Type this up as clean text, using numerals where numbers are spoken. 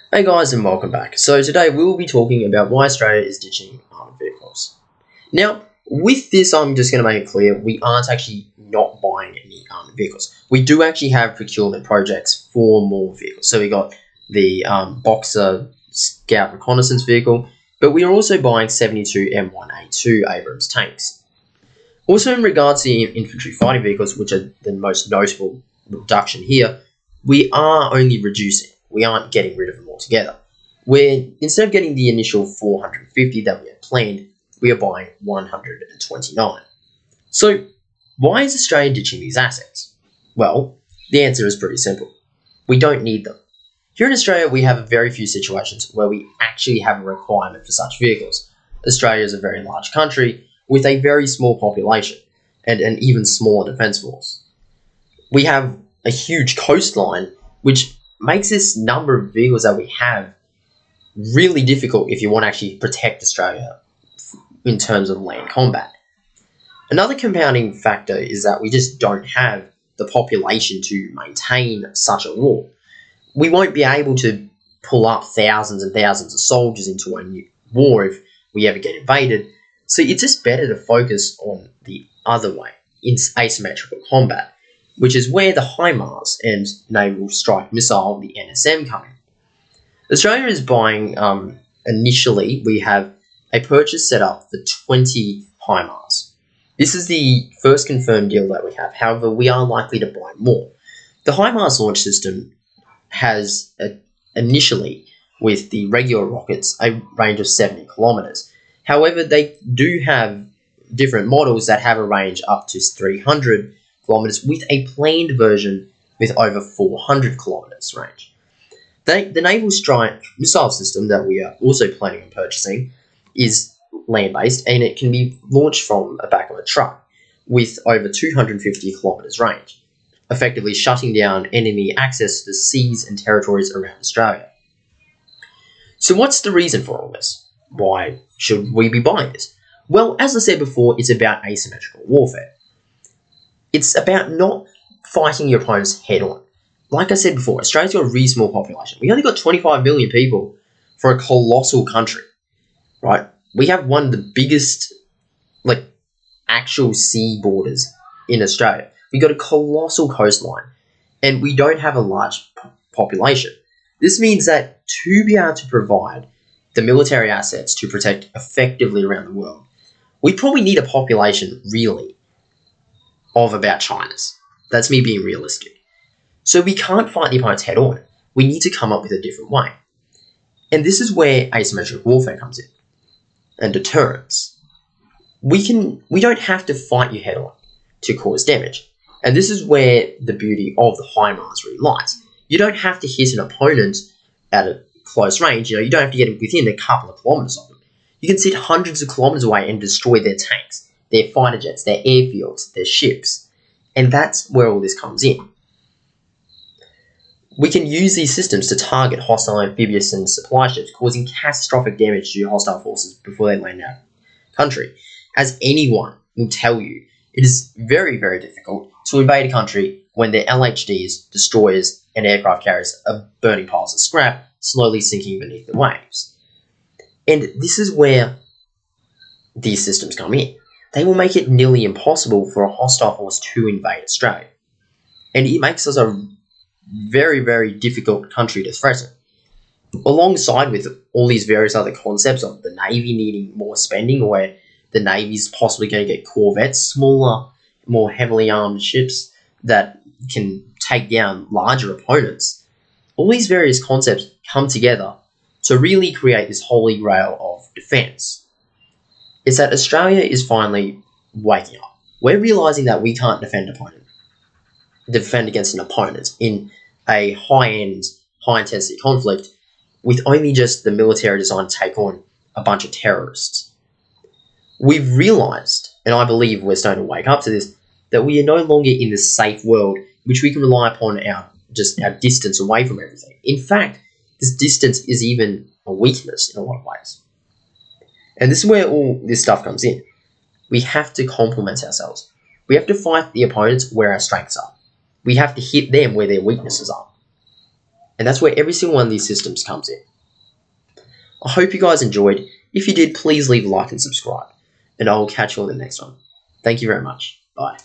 Hey guys, and welcome back. So today we will be talking about why Australia is ditching armoured vehicles. Now, with this, I'm just going to make it clear we aren't actually not buying any armoured vehicles. We do actually have procurement projects for more vehicles. So we got the Boxer Scout Reconnaissance Vehicle, but we are also buying 72 M1A2 Abrams tanks. Also, in regards to infantry fighting vehicles, which are the most notable reduction here, we are only reducing. We aren't getting rid of them altogether. Instead of getting the initial 450 that we had planned, we are buying 129. So, why is Australia ditching these assets? Well, the answer is pretty simple. We don't need them. Here in Australia, we have very few situations where we actually have a requirement for such vehicles. Australia is a very large country with a very small population and an even smaller defence force. We have a huge coastline, which makes this number of vehicles that we have really difficult if you want to actually protect Australia in terms of land combat. Another compounding factor is that we just don't have the population to maintain such a war. We won't be able to pull up thousands and thousands of soldiers into a new war if we ever get invaded, so it's just better to focus on the other way, in asymmetrical combat, which is where the HIMARS and Naval Strike Missile, the NSM, come in. Australia is buying, initially, we have a purchase set up for 20 HIMARS. This is the first confirmed deal that we have. However, we are likely to buy more. The HIMARS launch system has, initially, with the regular rockets, a range of 70 kilometres. However, they do have different models that have a range up to 300 kilometers with a planned version with over 400 kilometers range. The Naval Strike Missile system that we are also planning on purchasing is land-based, and it can be launched from the back of a truck with over 250 kilometers range, effectively shutting down enemy access to the seas and territories around Australia. So what's the reason for all this? Why should we be buying this? Well, as I said before, it's about asymmetrical warfare. It's about not fighting your opponents head on. Like I said before, Australia's got a really small population. We only got 25 million people for a colossal country, right? We have one of the biggest, actual sea borders in Australia. We got a colossal coastline, and we don't have a large population. This means that to be able to provide the military assets to protect effectively around the world, we probably need a population, really, of about China's. That's me being realistic. So we can't fight the opponents head on. We need to come up with a different way. And this is where asymmetric warfare comes in. And deterrence. We don't have to fight you head on to cause damage. And this is where the beauty of the HIMARS really lies. You don't have to hit an opponent at a close range. You don't have to get within a couple of kilometers of them. You can sit hundreds of kilometers away and destroy their tanks, their fighter jets, their airfields, their ships. And that's where all this comes in. We can use these systems to target hostile amphibious and supply ships, causing catastrophic damage to hostile forces before they land our country. As anyone will tell you, it is very, very difficult to invade a country when their LHDs, destroyers, and aircraft carriers are burning piles of scrap, slowly sinking beneath the waves. And this is where these systems come in. They will make it nearly impossible for a hostile force to invade Australia. And it makes us a very, very difficult country to threaten. Alongside with all these various other concepts of the Navy needing more spending, where the Navy's possibly going to get corvettes, smaller, more heavily armed ships that can take down larger opponents, all these various concepts come together to really create this holy grail of defence. Is that Australia is finally waking up. We're realising that we can't defend against an opponent in a high-end, high-intensity conflict with only just the military design to take on a bunch of terrorists. We've realised, and I believe we're starting to wake up to this, that we are no longer in this safe world which we can rely upon our distance away from everything. In fact, this distance is even a weakness in a lot of ways. And this is where all this stuff comes in. We have to complement ourselves. We have to fight the opponents where our strengths are. We have to hit them where their weaknesses are. And that's where every single one of these systems comes in. I hope you guys enjoyed. If you did, please leave a like and subscribe. And I will catch you on the next one. Thank you very much. Bye.